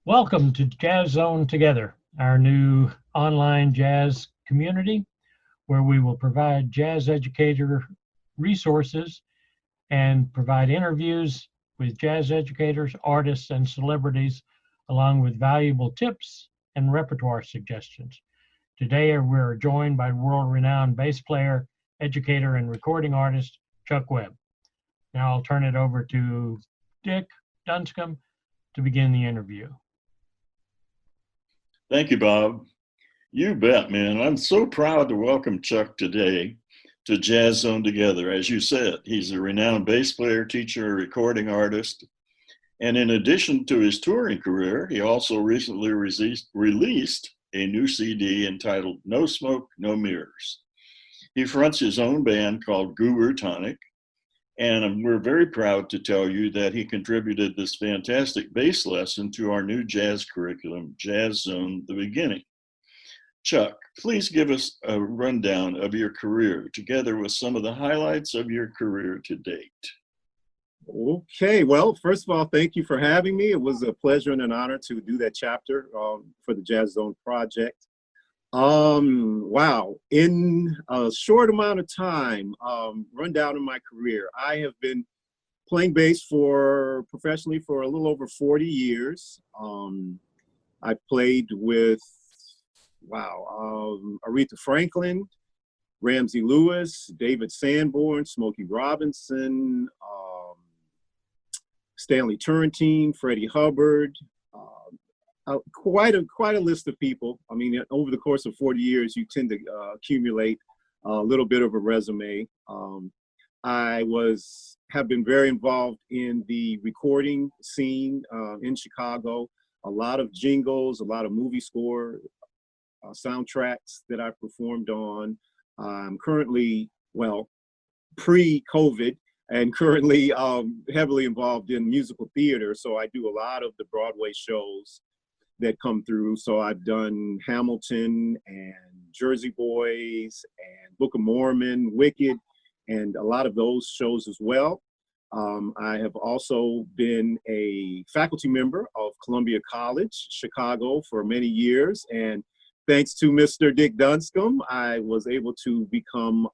Welcome to Jazz Zone Together, our new online jazz community where we will provide jazz educator resources and provide interviews with jazz educators, artists, and celebrities, along with valuable tips and repertoire suggestions. Today, we're joined by world-renowned bass player, educator, and recording artist, Chuck Webb. Now I'll turn it over to Dick Dunscomb to begin the interview. Thank you, Bob. You bet, man. I'm so proud to welcome Chuck today to Jazz Zone Together. As you said, he's a renowned bass player, teacher, recording artist. And in addition to his touring career, he also recently released a new CD entitled No Smoke, No Mirrors. He fronts his own band called Guru Tonic. And we're very proud to tell you that he contributed this fantastic bass lesson to our new jazz curriculum, Jazz Zone, The Beginning. Chuck, please give us a rundown of your career, together with some of the highlights of your career to date. Okay, well, first of all, thank you for having me. It was a pleasure and an honor to do that chapter for the Jazz Zone project. Wow, in a short amount of time, rundown of my career, I have been playing bass professionally for a little over 40 years. I played with, Aretha Franklin, Ramsey Lewis, David Sanborn, Smokey Robinson, Stanley Turrentine, Freddie Hubbard, quite a list of people. I mean, over the course of 40 years, you tend to accumulate a little bit of a resume. I have been very involved in the recording scene in Chicago. A lot of jingles, a lot of movie score soundtracks that I've performed on. I'm currently, pre-COVID, and currently heavily involved in musical theater. So I do a lot of the Broadway shows that come through. So I've done Hamilton and Jersey Boys and Book of Mormon, Wicked, and a lot of those shows as well. I have also been a faculty member of Columbia College, Chicago for many years. And thanks to Mr. Dick Dunscomb, I was able to become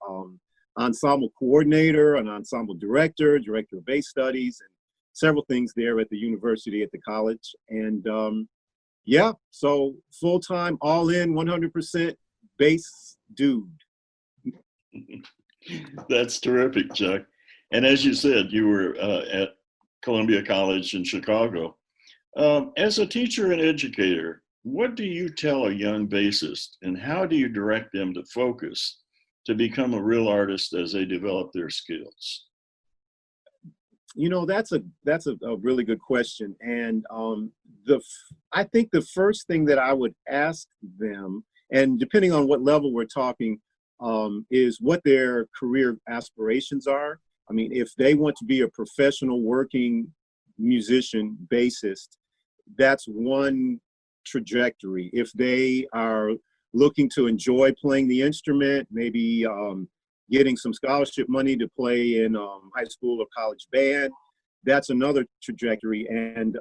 ensemble coordinator, an ensemble director of bass studies, and several things there at the university, at the college. And yeah, so full-time, all in, 100% bass dude. That's terrific, Chuck. And as you said, you were at Columbia College in Chicago. As a teacher and educator, what do you tell a young bassist, and how do you direct them to focus to become a real artist as they develop their skills? You know, that's a really good question. And I think the first thing that I would ask them, and depending on what level we're talking, is what their career aspirations are. I mean, if they want to be a professional working musician, bassist, that's one trajectory. If they are looking to enjoy playing the instrument, maybe getting some scholarship money to play in high school or college band, that's another trajectory. And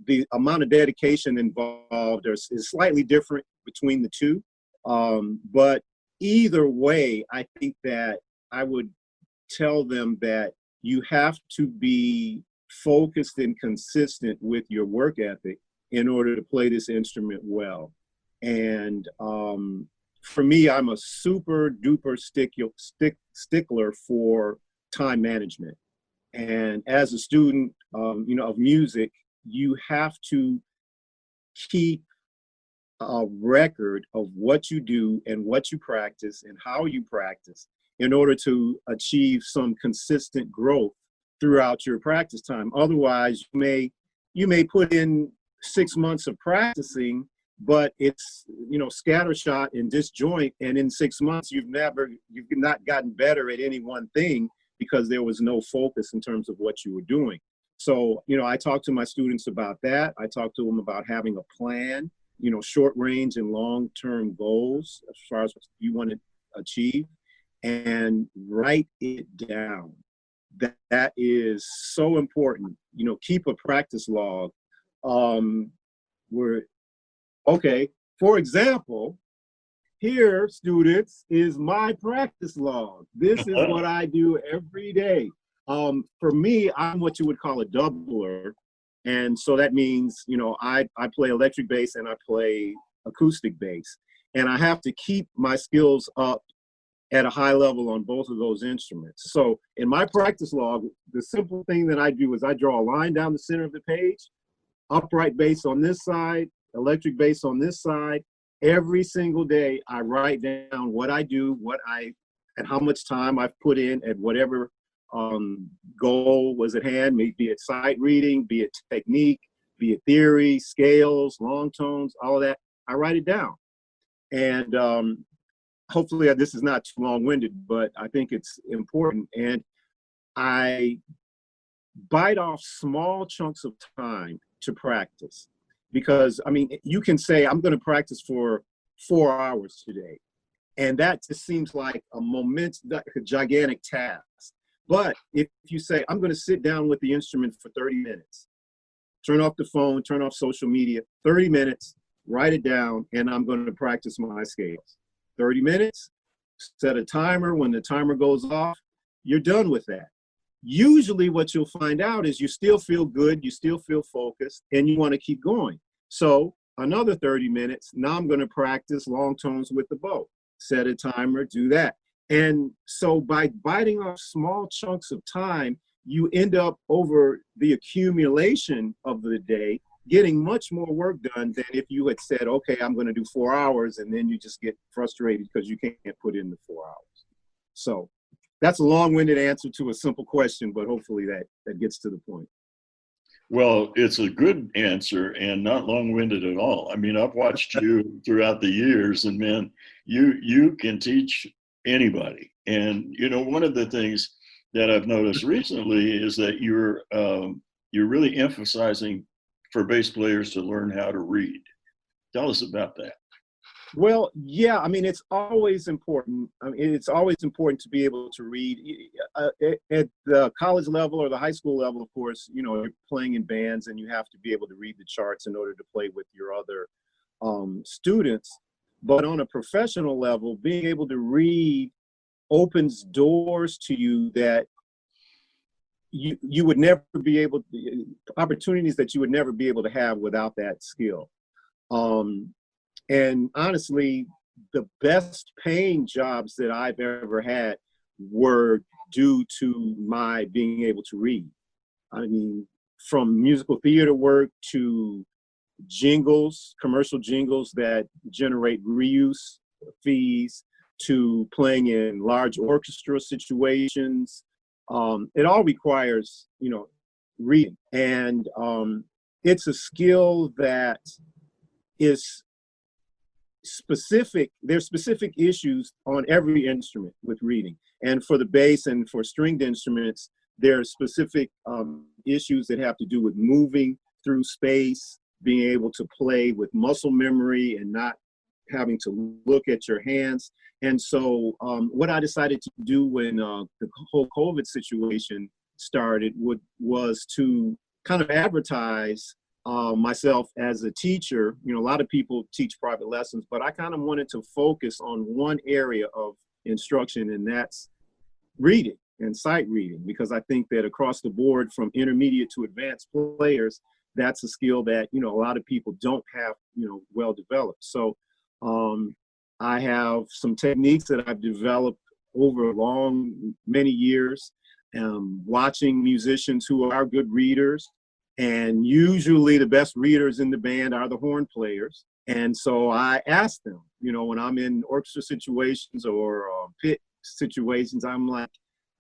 the amount of dedication involved is slightly different between the two. But either way, I think that I would tell them that you have to be focused and consistent with your work ethic in order to play this instrument well. And for me, I'm a super duper stickler for time management. And as a student, of music, you have to keep a record of what you do and what you practice and how you practice in order to achieve some consistent growth throughout your practice time. Otherwise, you may put in 6 months of practicing, but it's, scattershot and disjoint, and in 6 months you've not gotten better at any one thing because there was no focus in terms of what you were doing. So, I talk to my students about that. I talk to them about having a plan, short range and long-term goals as far as what you want to achieve, and write it down. That is so important. Keep a practice log. Okay, for example, here, students, is my practice log. This is what I do every day. For me, I'm what you would call a doubler. And so that means, I play electric bass and I play acoustic bass. And I have to keep my skills up at a high level on both of those instruments. So in my practice log, the simple thing that I do is I draw a line down the center of the page, upright bass on this side, electric bass on this side. Every single day, I write down what I do, and how much time I've put in at whatever goal was at hand, be it sight reading, be it technique, be it theory, scales, long tones, all of that. I write it down. And hopefully this is not too long-winded, but I think it's important. And I bite off small chunks of time to practice. Because, you can say, I'm going to practice for 4 hours today. And that just seems like a gigantic task. But if you say, I'm going to sit down with the instrument for 30 minutes, turn off the phone, turn off social media, 30 minutes, write it down, and I'm going to practice my scales. 30 minutes, set a timer. When the timer goes off, you're done with that. Usually what you'll find out is you still feel good, you still feel focused, and you want to keep going. So another 30 minutes, now I'm going to practice long tones with the bow. Set a timer, do that. And so by biting off small chunks of time, you end up over the accumulation of the day getting much more work done than if you had said, okay, I'm going to do 4 hours, and then you just get frustrated because you can't put in the 4 hours. So that's a long-winded answer to a simple question, but hopefully that gets to the point. Well, it's a good answer and not long-winded at all. I've watched you throughout the years, and man, you can teach anybody. And one of the things that I've noticed recently is that you're really emphasizing for bass players to learn how to read. Tell us about that. Well, yeah, it's always important. It's always important to be able to read. At the college level or the high school level, of course, you're playing in bands and you have to be able to read the charts in order to play with your other students. But on a professional level, being able to read opens doors to you that you would never be able to, opportunities that you would never be able to have without that skill. And honestly, the best paying jobs that I've ever had were due to my being able to read. From musical theater work to jingles, commercial jingles that generate reuse fees, to playing in large orchestra situations. It all requires, reading. And it's a skill that is specific. There's specific issues on every instrument with reading. And for the bass and for stringed instruments, there are specific issues that have to do with moving through space, being able to play with muscle memory and not having to look at your hands. And so what I decided to do when the whole COVID situation started was to kind of advertise myself as a teacher. A lot of people teach private lessons, but I kind of wanted to focus on one area of instruction, and that's reading and sight reading, because I think that across the board, from intermediate to advanced players, that's a skill that, a lot of people don't have, well developed. So I have some techniques that I've developed over many years, watching musicians who are good readers. And usually the best readers in the band are the horn players. And so I ask them, when I'm in orchestra situations or pit situations, I'm like,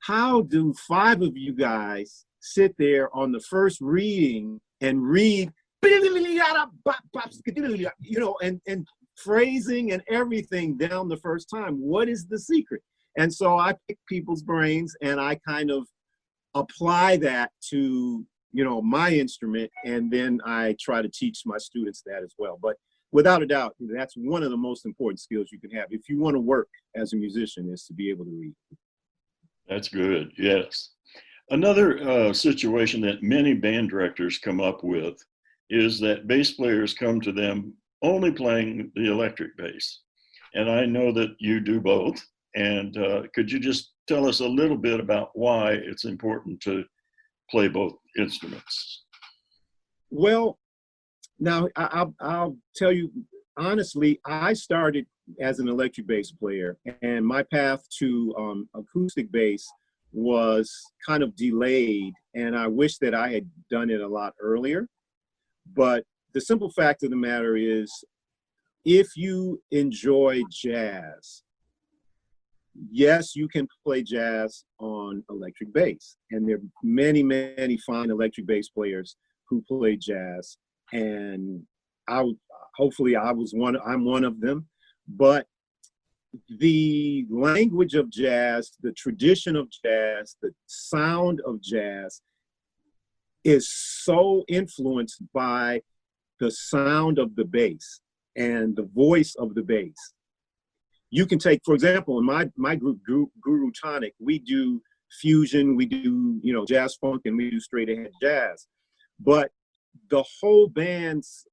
how do 5 of you guys sit there on the first reading and read, and phrasing and everything down the first time? What is the secret? And so I pick people's brains and I kind of apply that to my instrument, and then I try to teach my students that as well. But without a doubt, that's one of the most important skills you can have if you want to work as a musician, is to be able to read. That's good. Yes. Another situation that many band directors come up with is that bass players come to them only playing the electric bass. And I know that you do both. And could you just tell us a little bit about why it's important to play both instruments? Well, now I'll tell you honestly, I started as an electric bass player, and my path to acoustic bass was kind of delayed, and I wish that I had done it a lot earlier. But the simple fact of the matter is, if you enjoy jazz, yes, you can play jazz on electric bass. And there are many, many fine electric bass players who play jazz. And hopefully I'm one of them. But the language of jazz, the tradition of jazz, the sound of jazz is so influenced by the sound of the bass and the voice of the bass. You can take, for example, in my group, Guru Tonic, we do fusion, we do, jazz funk, and we do straight ahead jazz. But the whole band's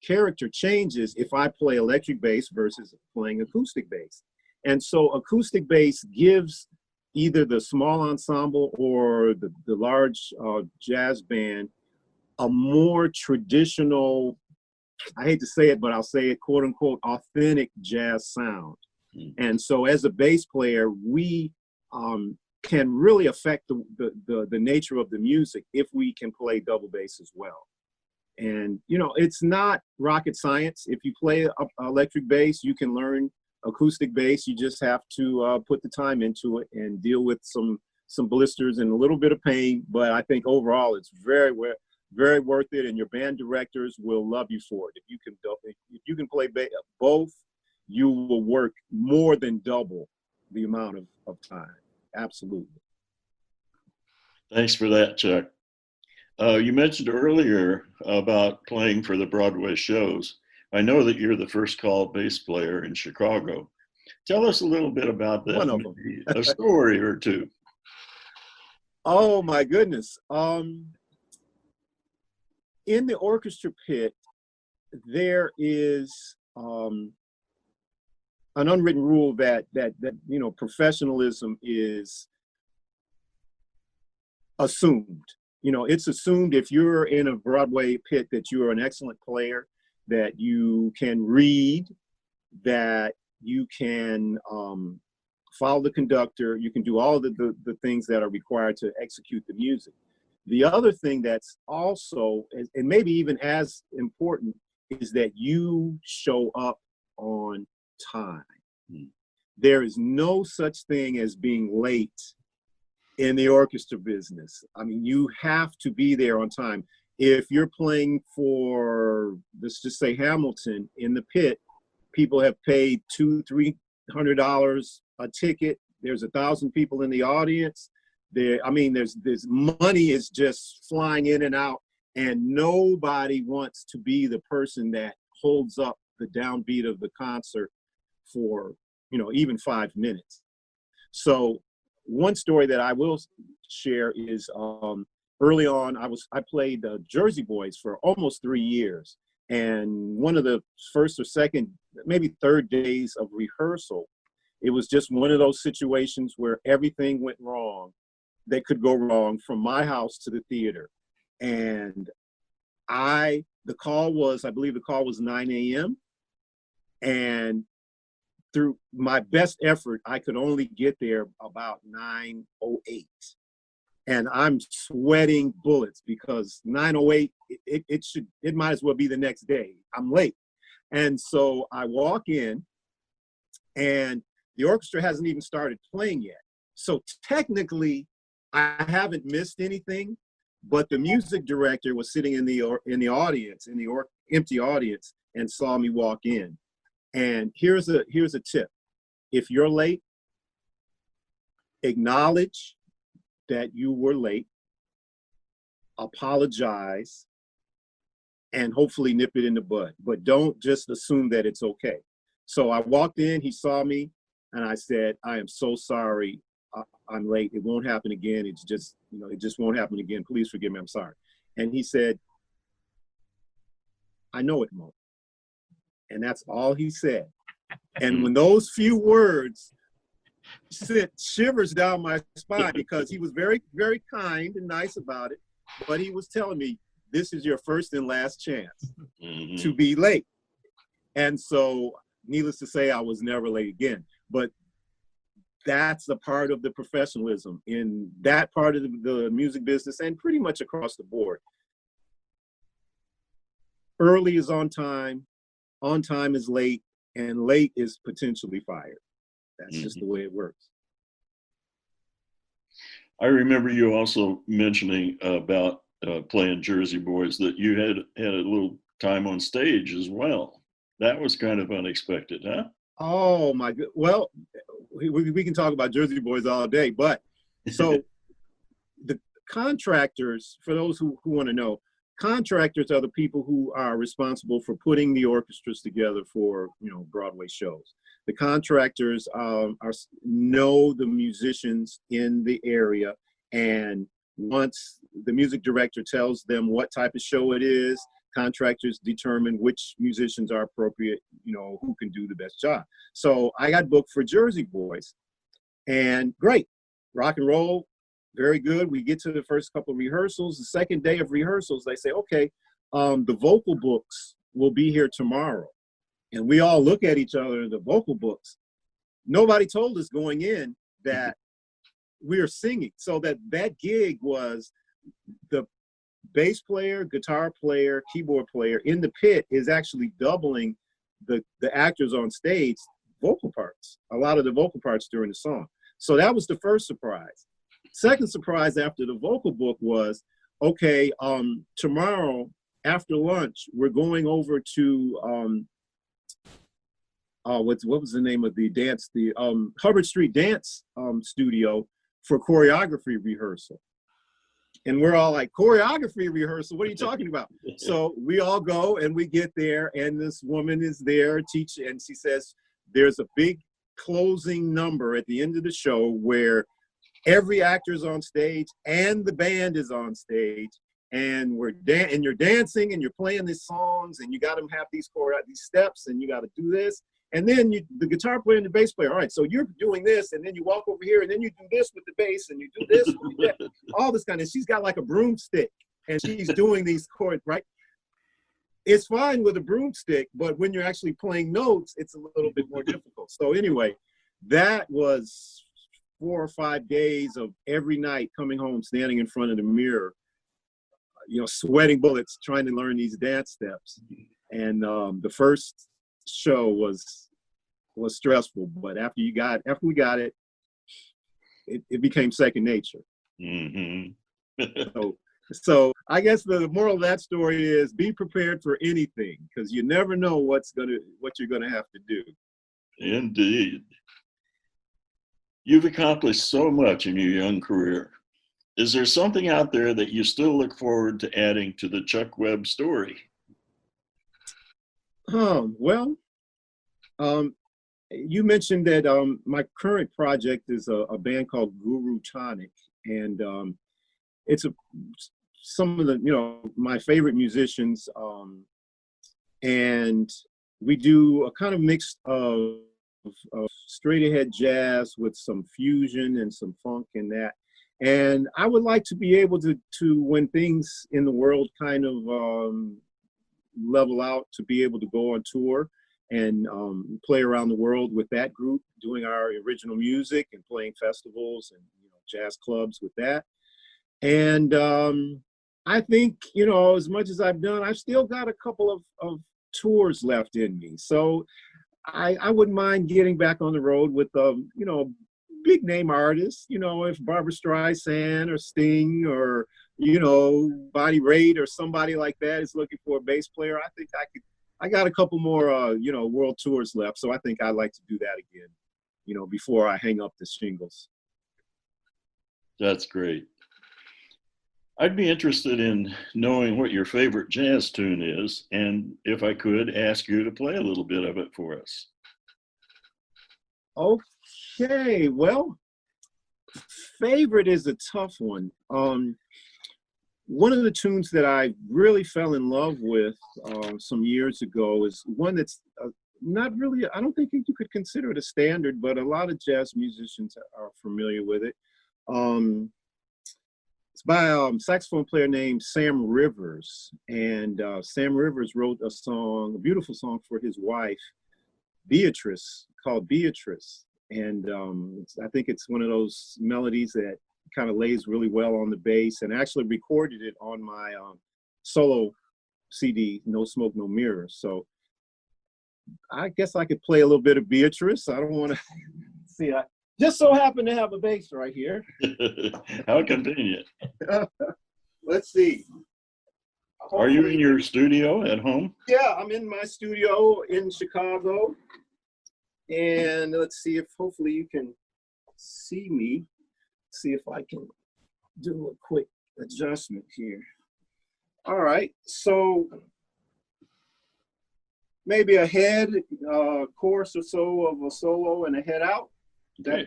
character changes if I play electric bass versus playing acoustic bass. And so acoustic bass gives either the small ensemble or the large jazz band a more traditional, I hate to say it, but I'll say it, quote unquote, authentic jazz sound. And so as a bass player, we can really affect the nature of the music if we can play double bass as well. And, it's not rocket science. If you play electric bass, you can learn acoustic bass. You just have to put the time into it and deal with some blisters and a little bit of pain. But I think overall, it's very worth it, and your band directors will love you for it. If you can play both, you will work more than double the amount of time. Absolutely. Thanks for that, Chuck. You mentioned earlier about playing for the Broadway shows. I know that you're the first call bass player in Chicago. Tell us a little bit about that. One of them. A story or two. Oh my goodness. In the orchestra pit, there is an unwritten rule that professionalism is assumed. It's assumed if you're in a Broadway pit that you are an excellent player, that you can read, that you can follow the conductor, you can do all the things that are required to execute the music. The other thing that's also, and maybe even as important, is that you show up on time. There is no such thing as being late in the orchestra business. I mean, you have to be there on time. If you're playing for, let's just say Hamilton, in the pit, people have paid $200-300 a ticket. There's 1,000 people in the audience. There's money is just flying in and out, and nobody wants to be the person that holds up the downbeat of the concert for, even 5 minutes. So one story that I will share is early on, I played Jersey Boys for almost 3 years. And one of the first or second, maybe third days of rehearsal, it was just one of those situations where everything went wrong that could go wrong from my house to the theater. And I believe the call was 9 a.m. And through my best effort, I could only get there about 9:08. And I'm sweating bullets because 9:08, it might as well be the next day. I'm late. And so I walk in, and the orchestra hasn't even started playing yet. So technically, I haven't missed anything, but the music director was sitting in the audience, in the empty audience, and saw me walk in. And here's a tip. If you're late, acknowledge that you were late, apologize, and hopefully nip it in the bud. But don't just assume that it's okay. So I walked in, he saw me, and I said, I am so sorry. I'm late. It won't happen again. It just won't happen again. Please forgive me. I'm sorry. And he said, I know it, Mo. And that's all he said. And when those few words sent shivers down my spine, because he was very, very kind and nice about it, but he was telling me, this is your first and last chance to be late. And so, needless to say, I was never late again. But that's a part of the professionalism in that part of the music business, and pretty much across the board. Early is on time is late, and late is potentially fired. That's just the way it works. I remember you also mentioning about playing Jersey Boys, that you had a little time on stage as well. That was kind of unexpected, huh? Oh my God. Well, we can talk about Jersey Boys all day, but so the contractors, for those who want to know, contractors are the people who are responsible for putting the orchestras together for, Broadway shows. The contractors know the musicians in the area, and once the music director tells them what type of show it is, contractors determine which musicians are appropriate, who can do the best job. So I got booked for Jersey Boys, and great, rock and roll, very good. We get to the first couple of rehearsals. The second day of rehearsals, they say, okay, the vocal books will be here tomorrow. And we all look at each other in the vocal books. Nobody told us going in that we are singing. So that gig was the bass player, guitar player, keyboard player in the pit is actually doubling the actors on stage vocal parts, a lot of the vocal parts during the song. So that was the first surprise. Second surprise after the vocal book was, okay, tomorrow after lunch, we're going over to, what was the name of the dance, the Hubbard Street Dance Studio for choreography rehearsal. And we're all like, choreography rehearsal, what are you talking about? So we all go and we get there, and this woman is there teaching, and she says, there's a big closing number at the end of the show where every actor is on stage and the band is on stage, and you're dancing and you're playing these songs, and you got to have these steps, and you got to do this. And then the guitar player and the bass player, all right, so you're doing this, and then you walk over here, and then you do this with the bass, and you do this with that, all this kind of, she's got like a broomstick, and she's doing these chords, right? It's fine with a broomstick, but when you're actually playing notes, it's a little bit more difficult. So anyway, that was 4 or 5 days of every night coming home, standing in front of the mirror, sweating bullets, trying to learn these dance steps. And the first show was stressful, but after we got it, it became second nature. So I guess the moral of that story is be prepared for anything, because you never know what you're gonna have to do. Indeed. You've accomplished so much in your young career. Is there something out there that you still look forward to adding to the Chuck Webb story? Well, you mentioned that my current project is a band called Guru Tonic, and it's some of the my favorite musicians, and we do a kind of mix of straight ahead jazz with some fusion and some funk in that. And I would like to be able to when things in the world kind of level out, to be able to go on tour and play around the world with that group, doing our original music and playing festivals and jazz clubs with that. And I think as much as I've done, I've still got a couple of tours left in me. So I wouldn't mind getting back on the road with big name artists. If Barbra Streisand or Sting or Bonnie Raitt or somebody like that is looking for a bass player, I think I got a couple more world tours left, so I think I'd like to do that again, before I hang up the shingles. That's great. I'd be interested in knowing what your favorite jazz tune is, and if I could ask you to play a little bit of it for us. Okay, well, favorite is a tough one. one of the tunes that I really fell in love with some years ago is one that's not really, I don't think you could consider it a standard, but a lot of jazz musicians are familiar with it. It's by a saxophone player named Sam Rivers. And Sam Rivers wrote a song, a beautiful song for his wife, Beatrice, called Beatrice. And I think it's one of those melodies that kind of lays really well on the bass, and actually recorded it on my solo CD, No Smoke, No Mirrors. So I guess I could play a little bit of Beatrice. I don't want to see. I just so happen to have a bass right here. How convenient. Let's see. Are you in your studio at home? Yeah, I'm in my studio in Chicago. And let's see if hopefully you can see me. See if I can do a quick adjustment here. All right, so maybe a head chorus or so of a solo and a head out. Okay.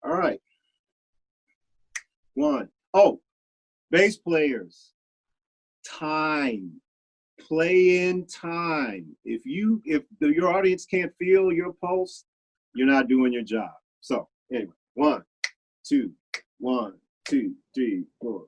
All right. One. Oh, bass players. Time. Play in time. If your audience can't feel your pulse, you're not doing your job. So anyway, 1, 2, 1, 2, 3, 4.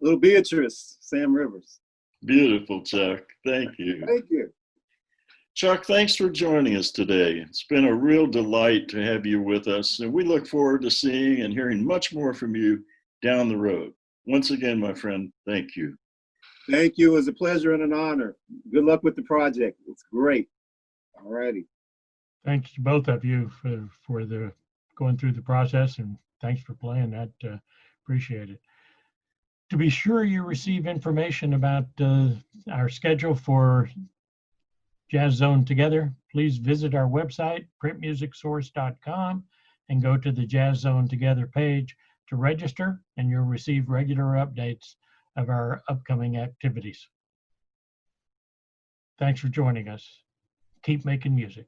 Little Beatrice, Sam Rivers. Beautiful, Chuck. Thank you. Thank you. Chuck, thanks for joining us today. It's been a real delight to have you with us, and we look forward to seeing and hearing much more from you down the road. Once again, my friend, thank you. Thank you. It was a pleasure and an honor. Good luck with the project. It's great. All righty. Thanks to both of you for the going through the process, and thanks for playing that. Appreciate it. To be sure you receive information about our schedule for Jazz Zone Together, please visit our website, printmusicsource.com, and go to the Jazz Zone Together page to register, and you'll receive regular updates of our upcoming activities. Thanks for joining us. Keep making music.